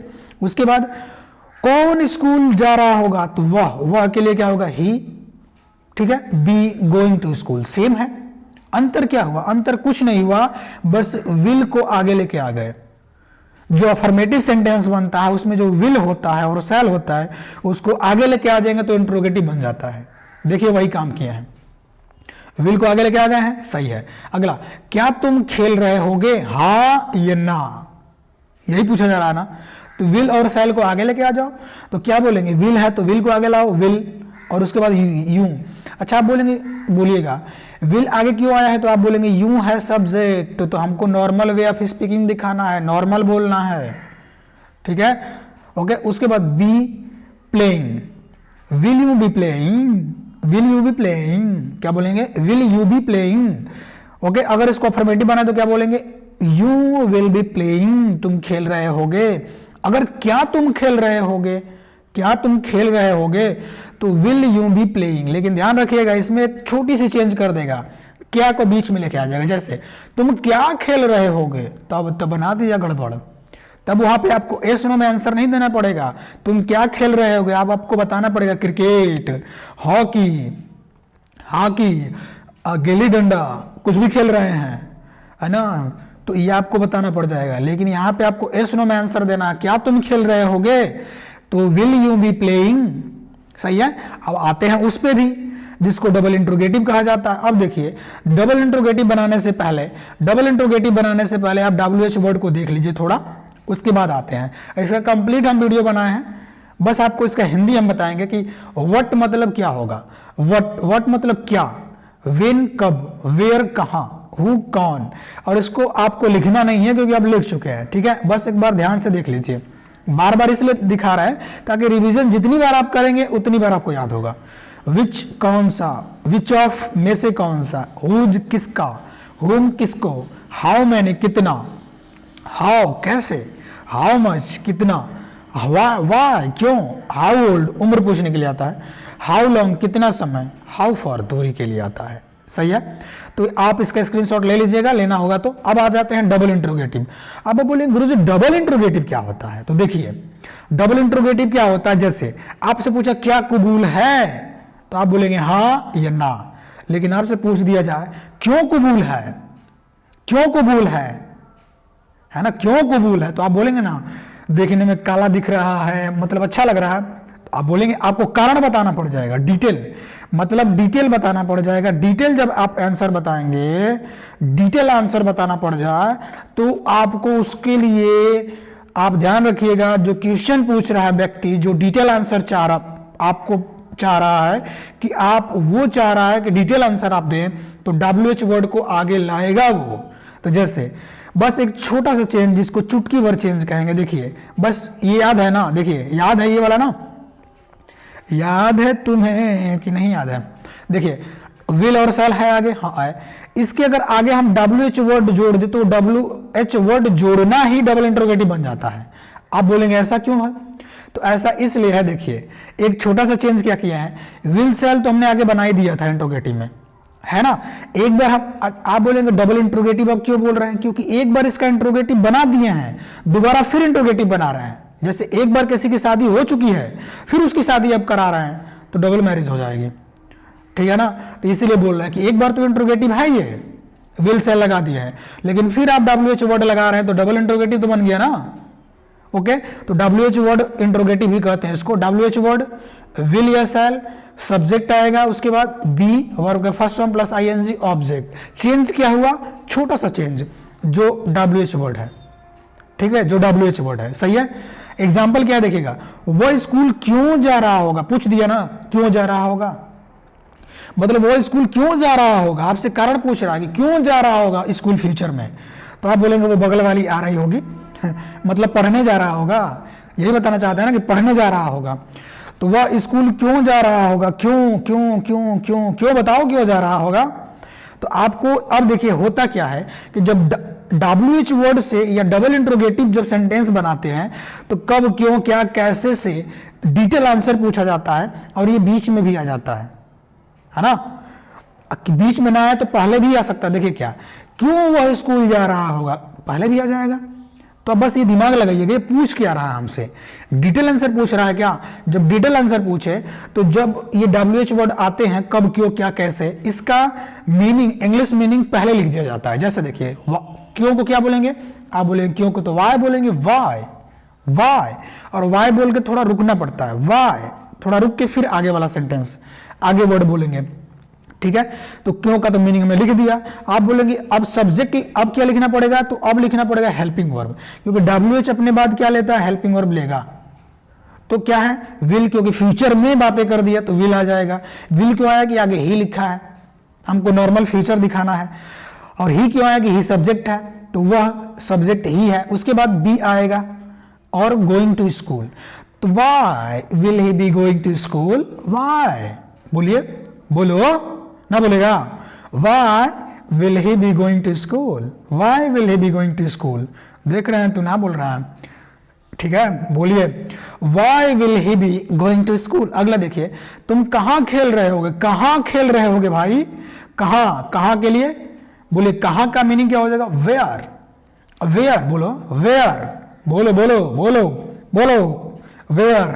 उसके बाद कौन स्कूल जा रहा होगा, तो वह के लिए क्या होगा, ही। ठीक है, be going to school, same है। अंतर क्या हुआ, अंतर कुछ नहीं हुआ, बस विल को आगे लेके आ गए। जो अफर्मेटिव सेंटेंस बनता है उसमें जो विल होता है और शैल होता है उसको आगे लेके आ जाएंगे तो इंट्रोगेटिव बन जाता है। देखिए वही काम किया है, विल को आगे लेके आ गए हैं, सही है। अगला, क्या तुम खेल रहे होगे, हाँ या ना, यही पूछा जा रहा है ना। तो विल और शैल को आगे लेके आ जाओ, तो क्या बोलेंगे, विल है तो विल को आगे लाओ, विल, और उसके बाद यूं। अच्छा, आप बोलिएगा विल आगे क्यों आया है, तो आप बोलेंगे यूं है सब्जेक्ट, तो हमको नॉर्मल वे ऑफ स्पीकिंग दिखाना है, नॉर्मल बोलना है। ठीक है, ओके। उसके बाद be playing, will you be playing, will you be playing, क्या बोलेंगे, will you be playing. Okay, अगर इसको अफर्मेटिव बना तो क्या बोलेंगे, यू विल बी प्लेइंग, तुम खेल रहे होगे। अगर क्या तुम खेल रहे होगे, क्या तुम खेल रहे होगे, तो विल यू बी प्लेइंग। लेकिन ध्यान रखिएगा इसमें एक छोटी सी चेंज कर देगा, क्या को बीच में लेके आ जाएगा। जैसे तुम क्या खेल रहे होगे, तब बना दिया गड़बड़, तब वहां पे आपको एस नो में आंसर नहीं देना पड़ेगा। तुम क्या खेल रहे होगे, आपको बताना पड़ेगा क्रिकेट, हॉकी, गिल्ली डंडा, कुछ भी खेल रहे हैं, है ना, तो ये आपको बताना पड़ जाएगा। लेकिन यहाँ पे आपको एस नो में आंसर देना है, क्या तुम खेल रहे होगे, तो विल यू बी प्लेइंग, सही है। अब आते हैं उस पे भी जिसको डबल इंट्रोगेटिव कहा जाता है। अब देखिए, डबल इंट्रोगेटिव बनाने से पहले आप WH वर्ड को देख लीजिए थोड़ा, उसके बाद आते हैं। इसका कंप्लीट हम वीडियो बनाए हैं, बस आपको इसका हिंदी हम बताएंगे कि व्हाट मतलब क्या होगा। व्हाट मतलब क्या, व्हेन कब, वेयर कहां, हु कौन, और इसको आपको लिखना नहीं है क्योंकि आप लिख चुके हैं, ठीक है। बस एक बार ध्यान से देख लीजिए, बार बार इसलिए दिखा रहा है ताकि रिवीजन जितनी बार आप करेंगे उतनी बार आपको याद होगा। विच कौन सा, विच ऑफ में से कौन सा, हुज किसका, हुम किसको, हाउ मैनी कितना, हाउ कैसे, हाउ मच कितना, वाई क्यों, हाउ ओल्ड उम्र पूछने के लिए आता है, हाउ लॉन्ग कितना समय, हाउ फॉर दूरी के लिए आता है। सही है, तो आप इसका स्क्रीनशॉट ले लीजिएगा, लेना होगा तो। अब आ जाते हैं डबल इंट्रोगेटिव। अब आप बोलेंगे गुरुजी डबल इंट्रोगेटिव क्या होता है, तो देखिए डबल इंट्रोगेटिव क्या होता है, जैसे आपसे पूछा क्या कबूल है, तो आप बोलेंगे हाँ या ना। लेकिन आपसे पूछ दिया जाए क्यों कबूल है, क्यों कबूल है ना, क्यों कबूल है, तो आप बोलेंगे ना देखने में काला दिख रहा है, मतलब अच्छा लग रहा है, तो आप बोलेंगे आपको कारण बताना पड़ जाएगा, डिटेल, मतलब डिटेल बताना पड़ जाएगा। डिटेल जब आप आंसर बताएंगे, डिटेल आंसर बताना पड़ जाए तो आपको उसके लिए आप ध्यान रखिएगा, जो क्वेश्चन पूछ रहा है व्यक्ति, जो डिटेल आंसर आपको चाह रहा है कि आप वो चाह रहा है कि डिटेल आंसर आप दें, तो WH वर्ड को आगे लाएगा वो। तो जैसे बस एक छोटा सा चेंज जिसको चुटकी भर चेंज कहेंगे, देखिए बस ये याद है ना, देखिए याद है ये वाला ना, याद है तुम्हें कि नहीं याद है, देखिए विल और शैल है आगे, हाँ है, इसके अगर आगे हम WH वर्ड जोड़ दे तो WH वर्ड जोड़ना ही डबल इंट्रोगेटिव बन जाता है। आप बोलेंगे ऐसा क्यों है, तो ऐसा इसलिए है, देखिए एक छोटा सा चेंज क्या किया है, विल शैल तो हमने आगे बना ही दिया था इंट्रोगेटिव में, है ना। एक बार हम, आप बोलेंगे डबल इंट्रोगेटिव अब क्यों बोल रहे हैं, क्योंकि एक बार इसका इंट्रोगेटिव बना दिए हैं, दोबारा फिर इंट्रोगेटिव बना रहे हैं। जैसे एक बार किसी की शादी हो चुकी है, फिर उसकी शादी अब करा रहे हैं, तो डबल मैरिज हो जाएगी, ठीक है ना। तो इसीलिए बोल रहे हैं कि एक बार तो इंट्रोगेटिव है, ये विल शैल लगा दिया है, लेकिन फिर आप WH वर्ड लगा रहे हैं तो डबल इंट्रोगेटिव तो बन गया ना। ओके, तो WH वर्ड इंट्रोगेटिव भी कहते हैं इसको। WH वर्ड विल या शैल, सब्जेक्ट आएगा, उसके बाद बी वर्ब का first form plus ING object. Change क्या हुआ, छोटा सा चेंज, जो WH वर्ड है, ठीक है, जो WH वर्ड है, सही है। एग्जाम्पल क्या है देखिएगा, वह स्कूल क्यों जा रहा होगा, पूछ दिया ना क्यों जा रहा होगा, मतलब वो स्कूल क्यों जा रहा होगा, आपसे कारण पूछ रहा है कि क्यों जा रहा होगा स्कूल फ्यूचर में, तो आप बोलेंगे वो बगल वाली आ रही होगी मतलब पढ़ने जा रहा होगा, यही बताना चाहते हैं ना कि पढ़ने जा रहा होगा। तो वह स्कूल क्यों जा रहा होगा, क्यों क्यों क्यों क्यों क्यों बताओ क्यों जा रहा होगा। तो आपको अब देखिए होता क्या है कि जब WH वर्ड से या डबल इंट्रोगेटिव जब सेंटेंस बनाते हैं तो कब क्यों क्या कैसे से डिटेल आंसर पूछा जाता है, और ये बीच में भी आ जाता है ना। बीच में ना आए तो पहले भी आ सकता है, देखिए क्या, क्यों वह स्कूल जा रहा होगा, पहले भी आ जाएगा। तो अब बस ये दिमाग लगाइएगा, ये पूछ क्या रहा है हमसे, डिटेल आंसर पूछ रहा है क्या। जब डिटेल आंसर पूछे तो जब ये WH वर्ड आते हैं कब क्यों क्या कैसे, इसका मीनिंग, इंग्लिश मीनिंग पहले लिख दिया जाता है। जैसे देखिए क्यों को क्या बोलेंगे, आप बोलेंगे क्यों को तो वाई बोलेंगे, वाई वाई, और वाई बोल के थोड़ा रुकना पड़ता है, वाई थोड़ा रुक के फिर आगे वाला सेंटेंस आगे वर्ड बोलेंगे, ठीक है। तो क्यों का तो मीनिंग में लिख दिया। आप बोलेंगे अब सब्जेक्ट अब क्या लिखना पड़ेगा, तो अब लिखना पड़ेगा हेल्पिंग वर्ब, क्योंकि WH अपने बाद क्या लेता है, हेल्पिंग वर्ब लेगा। तो क्या है विल, क्योंकि फ्यूचर में बातें कर दिया तो विल आ जाएगा। विल क्यों आया कि आगे ही लिखा है, हमको नॉर्मल फ्यूचर दिखाना है। और ही क्यों आया कि ही सब्जेक्ट है, तो वह सब्जेक्ट ही है। उसके बाद बी आएगा और गोइंग टू स्कूल, तो why will he be going to school, why बोलिए, बोलो ना बोलेगा, why will he be going to school, why will he be going to school. देख रहे हैं तो ना बोल रहा है, ठीक है, बोलिए why will he be going to school. अगला देखिए, तुम कहां खेल रहे होगे, कहां खेल रहे होगे भाई, कहां, कहां के लिए, बोले कहां का मीनिंग क्या हो जाएगा, वेयर, वेयर बोलो, वेयर बोलो बोलो बोलो बोलो, वेयर,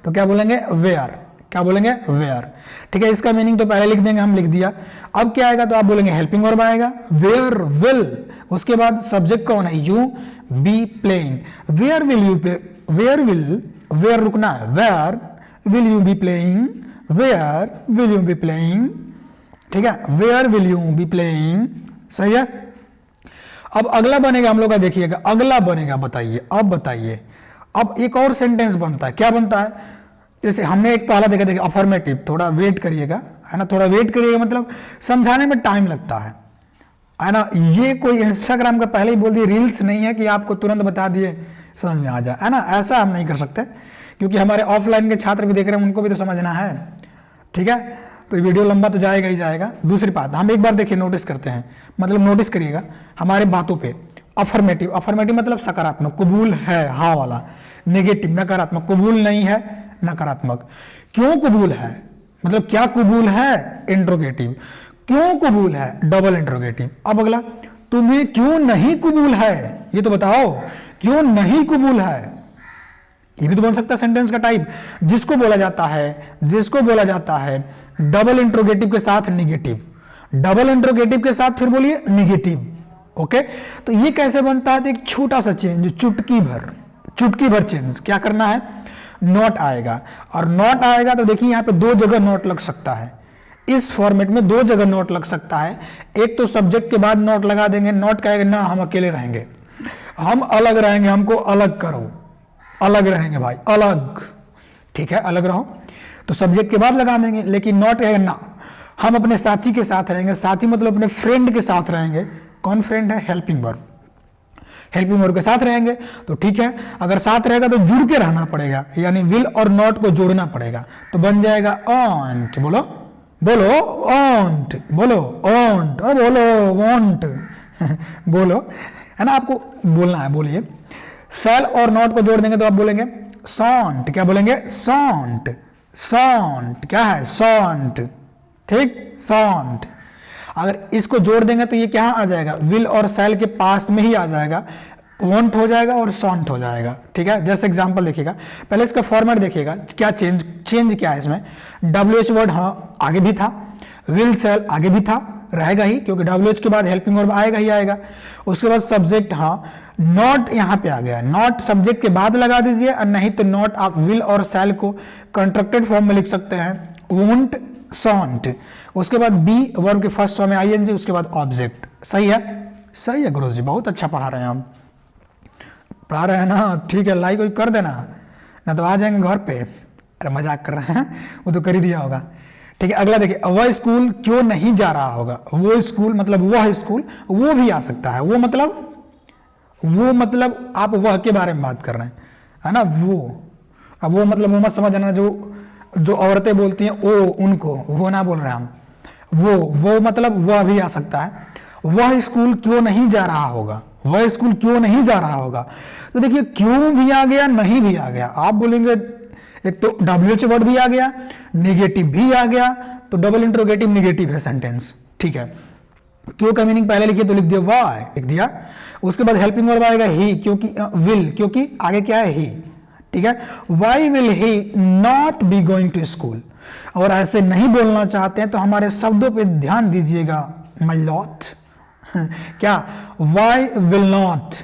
तो क्या बोलेंगे वेयर, क्या बोलेंगे वेयर, ठीक है। इसका मीनिंग तो पहले लिख देंगे, हम लिख दिया। अब क्या आएगा, तो आप बोलेंगे हेल्पिंग वर्ब आएगा, वेयर विल, उसके बाद सब्जेक्ट कौन है, you, be playing, where will you, where will, where रुकना है, where will you be playing, where will you be playing, ठीक है, where will you be playing, सही है। अब अगला बनेगा हम लोग का, देखिएगा अगला बनेगा, बताइए अब बताइए अब एक और सेंटेंस बनता है, क्या बनता है, जैसे हमने एक पहला देखा, देखिए अफर्मेटिव, थोड़ा वेट करिएगा, है ना, थोड़ा वेट करिएगा, मतलब समझाने में टाइम लगता है ना। ये कोई इंस्टाग्राम का पहले ही बोल दिए रील्स नहीं है कि आपको तुरंत बता दिए समझ में आ जाए, है ना, ऐसा हम नहीं कर सकते, क्योंकि हमारे ऑफलाइन के छात्र भी देख रहे हैं, उनको भी तो समझना है, ठीक है। तो वीडियो लंबा तो जाएगा ही जाएगा। दूसरी बात, हम एक बार देखिए नोटिस करते हैं, मतलब नोटिस करिएगा हमारे बातों पे, अफर्मेटिव, अफर्मेटिव मतलब सकारात्मक, कबूल है, हाँ वाला, नेगेटिव नकारात्मक, कबूल नहीं है, नकारात्मक। क्यों कबूल है, मतलब क्या कबूल है, इंट्रोगेटिव, क्यों कबूल है, डबल इंट्रोगेटिव। अब अगला, तुम्हें क्यों नहीं कबूल है, ये तो बताओ, क्यों नहीं कबूल है, ये भी तो बन सकता है सेंटेंस का टाइप। जिसको बोला जाता है डबल इंट्रोगेटिव के साथ निगेटिव, डबल इंट्रोगेटिव के साथ फिर बोलिए निगेटिव, ओके। तो ये कैसे बनता है, तो एक छोटा सा चेंज, चुटकी भर चेंज, क्या करना है, नॉट आएगा, और नॉट आएगा तो देखिए यहां पे दो जगह नॉट लग सकता है, इस फॉर्मेट में दो जगह नॉट लग सकता है। एक तो सब्जेक्ट के बाद नॉट लगा देंगे, नॉट कहेगा ना हम अकेले रहेंगे, हम अलग रहेंगे, हमको अलग करो, अलग रहेंगे भाई, अलग, ठीक है, अलग रहो, तो सब्जेक्ट के बाद लगा देंगे। लेकिन नॉट कहेगा ना हम अपने साथी के साथ रहेंगे, साथी मतलब अपने फ्रेंड के साथ रहेंगे, कौन फ्रेंड है, हेल्पिंग वर्ब, हेल्पिंग वर्ब के साथ रहेंगे, तो ठीक है। अगर साथ रहेगा तो जुड़ के रहना पड़ेगा, यानी विल और नॉट को जोड़ना पड़ेगा, तो बन जाएगा ऑन्ट, बोलो ऑन्ट, बोलो ऑन्ट, और बोलो वॉन्ट बोलो, है ना, आपको बोलना है, बोलिए। सेल और नॉट को जोड़ देंगे तो आप बोलेंगे सॉन्ट, क्या बोलेंगे, सॉन्ट, सॉन्ट क्या है, सॉन्ट, ठीक, सॉन्ट। अगर इसको जोड़ देंगे तो ये क्या आ जाएगा, विल और सेल के पास में ही आ जाएगा, वॉन्ट हो जाएगा और सॉन्ट हो जाएगा, ठीक है। जैसे एग्जांपल देखिएगा, पहले इसका फॉर्मेट देखिएगा, क्या चेंज क्या है इसमें, WH वर्ड हाँ आगे भी था, विल सेल आगे भी था, रहेगा ही, क्योंकि WH के बाद हेल्पिंग वर्ब आएगा ही आएगा। उसके बाद सब्जेक्ट हाँ, नॉट यहाँ पे आ गया, नॉट सब्जेक्ट के बाद लगा दीजिए, और नहीं तो नॉट आप विल और सेल को कंट्रक्टेड फॉर्म में लिख सकते हैं, वोंट, सॉन्ट। उसके बाद बी वर्ब के फर्स्ट फॉर्म में ING, उसके बाद ऑब्जेक्ट। सही है गुरुजी, बहुत अच्छा पढ़ा रहे हैं हम, पढ़ा रहे हैं ना, ठीक है, लाइक कर देना, ना तो आ जाएंगे घर पे, अरे मजाक कर रहे हैं, वो तो कर ही दिया होगा, ठीक है। अगला देखिए, वह स्कूल क्यों नहीं जा रहा होगा, वो स्कूल मतलब वह स्कूल, वो भी आ सकता है, वो मतलब आप वह के बारे में बात कर रहे हैं, है ना, वो। अब वो मतलब वो मत समझना जो औरतें बोलती हैं ओ उनको, वो ना बोल रहे हैं हम, वो मतलब वह भी आ सकता है। वह स्कूल क्यों नहीं जा रहा होगा, वह स्कूल क्यों नहीं जा रहा होगा, तो देखिए क्यों भी आ गया, नहीं भी आ गया, आप बोलेंगे एक तो WH वर्ड भी आ गया, नेगेटिव भी आ गया, तो डबल इंट्रोगेटिव नेगेटिव है सेंटेंस, ठीक है। क्यों का मीनिंग पहले लिखिए तो लिख दिया वाई, लिख दिया। उसके बाद हेल्पिंग वर्ब आएगा ही, क्योंकि विल, क्योंकि आगे क्या है, ही, ठीक है। Why will he not be going to school. और ऐसे नहीं बोलना चाहते हैं तो हमारे शब्दों पे ध्यान दीजिएगा, माय लॉट क्या, why will not,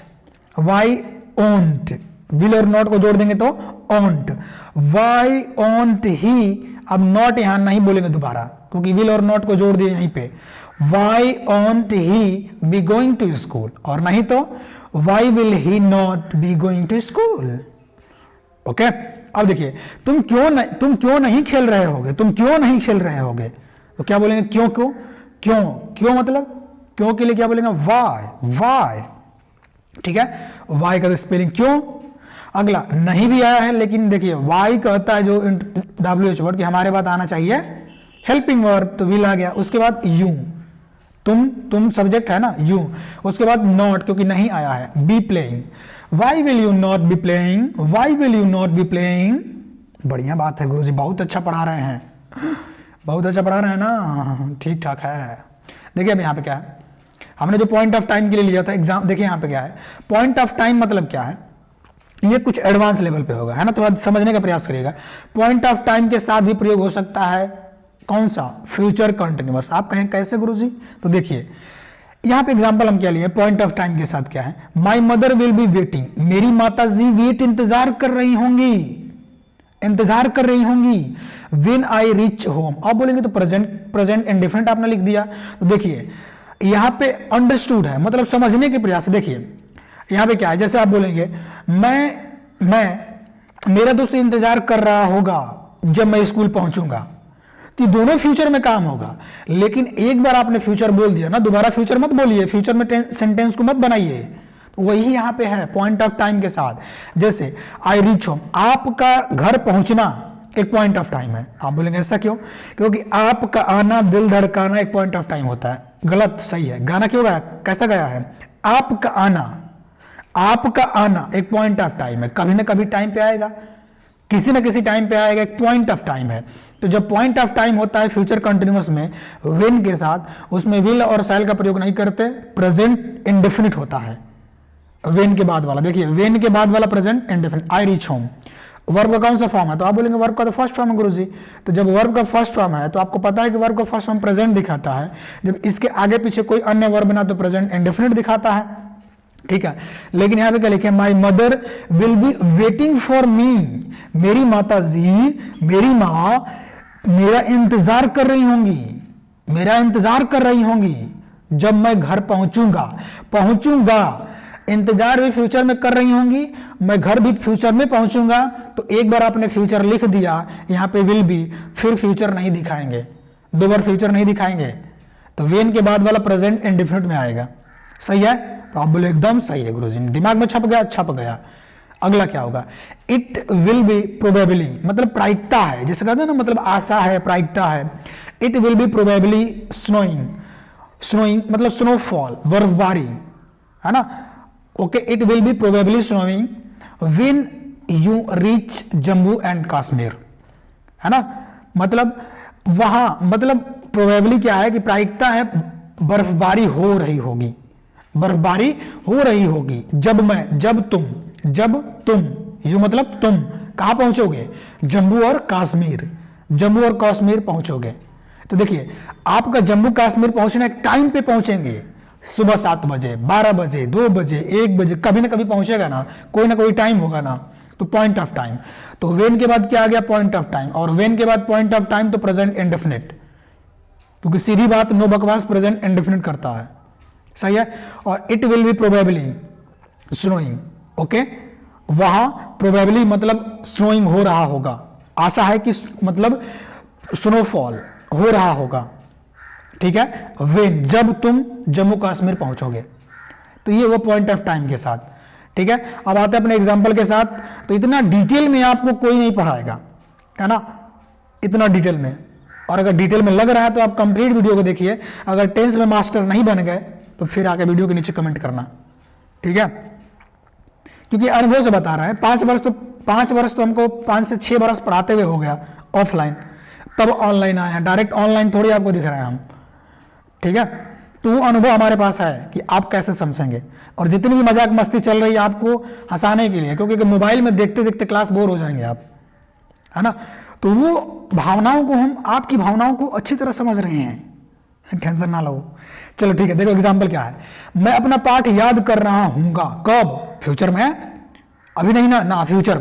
why won't, will और नॉट को जोड़ देंगे तो ओंट, वाई ओंट ही। अब नॉट यहां नहीं बोलेंगे दोबारा, क्योंकि विल और नॉट को जोड़ दिए यहीं पे, why won't he be going to school, और नहीं तो why will he not be going to school, okay. अब देखिए, तुम क्यों नहीं खेल रहे होगे, तुम क्यों नहीं खेल रहे होगे, तो क्या बोलेंगे, क्यों मतलब क्यों के लिए क्या बोलेंगे, वाई, ठीक है, वाई का स्पेलिंग क्यों। अगला नहीं भी आया है, लेकिन देखिए वाई कहता है जो WH वर्ड की हमारे बात आना चाहिए, हेल्पिंग वर्ब, तो विल आ गया। उसके बाद यू, तुम सब्जेक्ट है ना, यू। उसके बाद नॉट, क्योंकि नहीं आया है, be playing, why will you not be playing, why will you not be playing. बढ़िया बात है गुरुजी, बहुत अच्छा पढ़ा रहे हैं, बहुत अच्छा पढ़ा रहे हैं ना, ठीक ठाक है। देखिए अब यहाँ पे क्या है, हमने जो पॉइंट ऑफ टाइम के लिए लिया था एग्जाम, देखिए यहाँ पे क्या है, पॉइंट ऑफ टाइम मतलब क्या है, ये कुछ एडवांस लेवल पे होगा, है ना, तो समझने का प्रयास करिएगा। पॉइंट ऑफ टाइम के साथ भी प्रयोग हो सकता है, कौन सा, फ्यूचर कंटिन्यूअस। आप कहें कैसे गुरुजी, तो देखिए यहाँ पे एग्जांपल हम क्या लिए, पॉइंट ऑफ टाइम के साथ क्या है, my mother will be waiting, मेरी माता जी इंतजार कर रही होंगी, व्हेन आई रीच होम। अब बोलेंगे तो प्रेजेंट इंडिफरेंट आपने लिख दिया, तो देखिए यहाँ पे अंडरस्टूड है, मतलब समझने के प्रयास। देखिए यहाँ पे क्या है, जैसे आप बोलेंगे मैं मेरा दोस्त इंतजार कर रहा होगा जब मैं स्कूल पहुंचूंगा। कि दोनों फ्यूचर में काम होगा, लेकिन एक बार आपने फ्यूचर बोल दिया ना, दोबारा फ्यूचर मत बोलिए, फ्यूचर में सेंटेंस को मत बनाइए। तो वही यहां पे है पॉइंट ऑफ टाइम के साथ। जैसे आई रीच होम, आपका घर पहुंचना एक पॉइंट ऑफ टाइम है। आप बोलेंगे ऐसा क्यों? क्योंकि आपका आना, दिल धड़काना एक पॉइंट ऑफ टाइम होता है। गलत, सही है। गाना क्यों गाया, कैसा गया है? आपका आना एक पॉइंट ऑफ टाइम है, कभी ना कभी टाइम पे आएगा, किसी ना किसी टाइम पे आएगा, एक पॉइंट ऑफ टाइम है। तो जब पॉइंट ऑफ टाइम होता है फ्यूचर कंटिन्यूअस में व्हेन के साथ, उसमें विल और शैल का प्रयोग नहीं करते, प्रेजेंट इंडेफिनिट होता है व्हेन के बाद वाला। देखिए व्हेन के बाद वाला present indefinite. I reach home, verb का कौन सा फॉर्म है? तो आप बोलेंगे वर्ब का तो फर्स्ट फॉर्म है गुरुजी। तो जब वर्ब का फर्स्ट फॉर्म है तो आपको पता है कि वर्ब का फर्स्ट फॉर्म प्रेजेंट दिखाता है, जब इसके आगे पीछे कोई अन्य वर्ब ना तो प्रेजेंट इंडेफिनिट दिखाता है, ठीक है। लेकिन यहां पे क्या लिखे? My mother will be waiting for me, मेरी माता जी, मेरी माँ मेरा इंतजार कर रही होंगी, मेरा इंतजार कर रही होंगी जब मैं घर पहुंचूंगा। इंतजार भी फ्यूचर में कर रही होंगी, मैं घर भी फ्यूचर में पहुंचूंगा। तो एक बार आपने फ्यूचर लिख दिया, यहां पे विल बी, फिर फ्यूचर नहीं दिखाएंगे, दो बार फ्यूचर नहीं दिखाएंगे, तो वेन के बाद वाला प्रेजेंट इंडेफिनिट में आएगा। सही है? तो आप बोले एकदम सही है गुरुजी, दिमाग में छप गया। अगला क्या होगा? इट विल बी प्रोबेबली, मतलब प्रायिकता है, जैसे कहते हैं ना, मतलब आशा है, प्रायिकता है। It will be probably snowing मतलब स्नोफॉल, बर्फबारी, है ना। Okay, it will be probably snowing when you reach Jammu and Kashmir, है ना। मतलब वहां, मतलब प्रोबेबली क्या है कि प्रायिकता है, बर्फबारी हो रही होगी जब तुम यू मतलब तुम कहां पहुंचोगे? जम्मू और कश्मीर पहुंचोगे। तो देखिए आपका जम्मू कश्मीर पहुंचना एक टाइम पे पहुंचेंगे, सुबह 7 बजे, 12 बजे, 2 बजे, 1 बजे, कभी ना कभी पहुंचेगा ना कोई टाइम होगा ना, तो पॉइंट ऑफ टाइम। तो वेन के बाद क्या आ गया? Point of time. और वेन के बाद पॉइंट ऑफ टाइम तो प्रेजेंट इंडेफिनिट, क्योंकि सीधी बात, नो बकवास, प्रेजेंट इंडेफिनिट करता है। सही है? और it will be probably snowing, okay, वहां प्रोबेबली मतलब स्नोइंग हो रहा होगा, आशा है कि मतलब स्नोफॉल हो रहा होगा, ठीक है। वेन, जब तुम जम्मू कश्मीर पहुंचोगे। तो ये वो पॉइंट ऑफ टाइम के साथ, ठीक है। अब आते हैं अपने एग्जांपल के साथ। तो इतना डिटेल में आपको कोई नहीं पढ़ाएगा, है ना, इतना डिटेल में। और अगर डिटेल में लग रहा है तो आप कंप्लीट वीडियो को देखिए। अगर टेंस में मास्टर नहीं बन गए तो फिर आके वीडियो के नीचे कमेंट करना, ठीक है। क्योंकि अनुभव से बता रहा है, 5 वर्ष तो हमको 5 से 6 वर्ष पढ़ाते हुए हो गया ऑफलाइन, तब ऑनलाइन आया, डायरेक्ट ऑनलाइन थोड़ी आपको दिख रहा है हम, ठीक है। तो वो अनुभव हमारे पास है कि आप कैसे समझेंगे। और जितनी भी मजाक मस्ती चल रही है आपको हंसाने के लिए, क्योंकि मोबाइल में देखते देखते क्लास बोर हो जाएंगे आप, है ना। तो वो भावनाओं को, हम आपकी भावनाओं को अच्छी तरह समझ रहे हैं, टेंशन ना लो। चलो ठीक है, देखो एग्जाम्पल क्या है। मैं अपना पाठ याद कर रहा हूँगा, कब? फ्यूचर में, अभी नहीं ना, फ्यूचर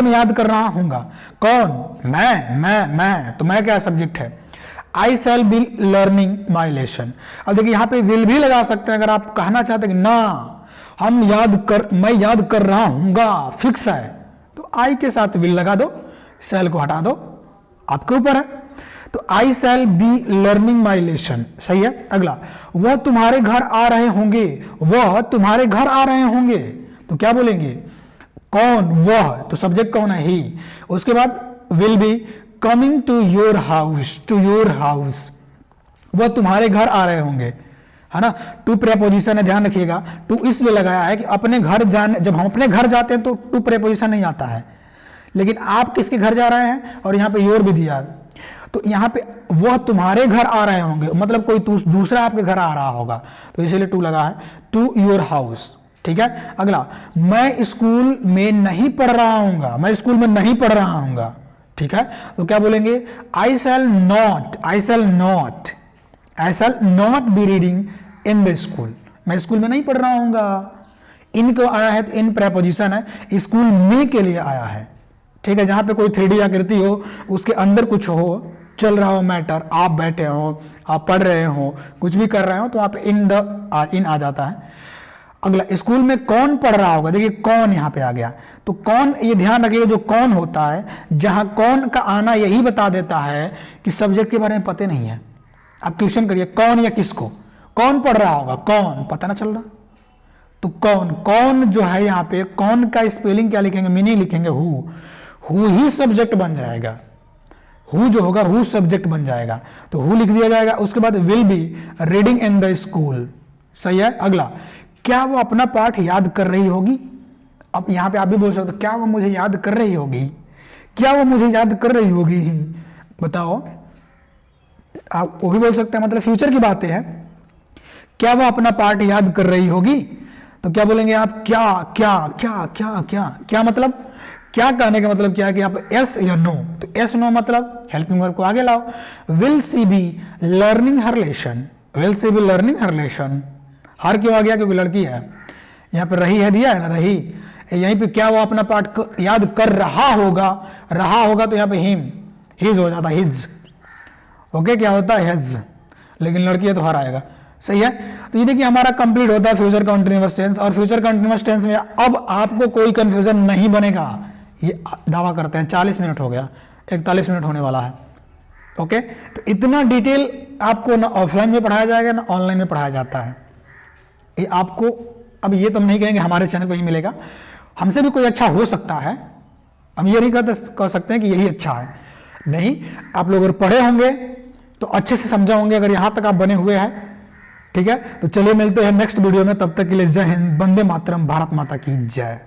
में याद कर रहा हूँगा। कौन? मैं। तो मैं क्या सब्जेक्ट है? I shall be learning my lesson. अब देखिए यहाँ पे विल भी लगा सकते हैं अगर आप कहना चाहते हैं कि ना मैं याद कर रहा हूँगा, फिक्स है, तो आई के साथ विल लगा दो, शैल को हटा दो, आपके ऊपर है। तो I shall be learning my lesson, सही है। अगला, वह तुम्हारे घर आ रहे होंगे, तो क्या बोलेंगे? कौन? वह, तो सब्जेक्ट कौन है? ही। उसके बाद will be coming to your house, वह तुम्हारे घर आ रहे होंगे, है ना। टू प्रेपोजिशन है, ध्यान रखिएगा। टू इसलिए लगाया है कि अपने घर जाने, जब हम अपने घर जाते हैं तो टू प्रेपोजिशन नहीं आता है, लेकिन आप किसके घर जा रहे हैं, और यहाँ पे योर भी दिया है, तो यहाँ पे वह तुम्हारे घर आ रहे होंगे, मतलब कोई दूसरा आपके घर आ रहा होगा, तो इसीलिए टू लगा है, टू योर हाउस, ठीक है। अगला, मैं स्कूल में नहीं पढ़ रहा हूँगा, ठीक है। तो क्या बोलेंगे? I shall not be reading in the school, मैं स्कूल में नहीं पढ़ रहा हूँगा। इनको आया है तो इन प्रेपोजिशन है, स्कूल में के लिए आया है, ठीक है। जहां पे कोई 3D आकृति हो, उसके अंदर कुछ हो, चल रहा हो मैटर, आप बैठे हो, आप पढ़ रहे हो, कुछ भी कर रहे हो, तो वहां पे इन आ जाता है। अगला, स्कूल में कौन पढ़ रहा होगा, देखिए कौन यहां पे आ गया, तो कौन, ये ध्यान रखिएगा जो कौन होता है, जहां कौन का आना यही बता देता है कि सब्जेक्ट के बारे में पता नहीं है। आप क्वेश्चन करिए कौन या किसको, कौन पढ़ रहा होगा, कौन, पता ना चल रहा, तो कौन, कौन जो है यहाँ पे कौन का स्पेलिंग क्या लिखेंगे, मीनिंग लिखेंगे हु ही सब्जेक्ट बन जाएगा, हु जो होगा हु सब्जेक्ट बन जाएगा, तो हु लिख दिया जाएगा। उसके बाद will B reading in the school, सही है। अगला, क्या वो अपना पाठ याद कर रही होगी, अब यहां पे आप भी बोल सकते हो क्या वो मुझे याद कर रही होगी, क्या वो मुझे याद कर रही होगी, बताओ, आप वो भी बोल सकते हैं, मतलब फ्यूचर की बातें हैं। क्या वो अपना पाठ याद कर रही होगी, तो क्या बोलेंगे आप, क्या क्या क्या क्या क्या क्या, मतलब क्या कहने का मतलब क्या है कि आप यस या नो, तो यस नो मतलब हेल्पिंग वर्ब को आगे लाओ। Will she be learning her lesson, will she be learning her lesson, her क्यों आ गया, क्योंकि लड़की है, यहाँ पे रही है दिया है ना, रही, यहीं पे क्या वो अपना पाठ याद कर रहा होगा, रहा होगा तो यहाँ पे हिम, हिज हो जाता, हिज, ओके, क्या होता है हिज, लेकिन लड़की है तो हर आएगा, सही है। तो ये देखिए हमारा कंप्लीट होता है फ्यूचर कंटीन्यूअस टेंस, और फ्यूचर कंटीन्यूअस टेंस में अब आपको कोई कंफ्यूजन नहीं बनेगा, ये दावा करते हैं। 40 मिनट हो गया, 41 मिनट होने वाला है, ओके। तो इतना डिटेल आपको ना ऑफलाइन में पढ़ाया जाएगा ना ऑनलाइन में पढ़ाया जाता है, ये आपको, अब ये तो हम नहीं कहेंगे हमारे चैनल पर ही मिलेगा, हमसे भी कोई अच्छा हो सकता है, हम ये नहीं कह सकते हैं कि यही अच्छा है, नहीं, आप लोग अगर पढ़े होंगे तो अच्छे से समझा होंगे, अगर यहाँ तक आप बने हुए हैं, ठीक है। तो चलिए मिलते हैं नेक्स्ट वीडियो में, तब तक के लिए जय हिंद, वंदे मातरम, भारत माता की जय।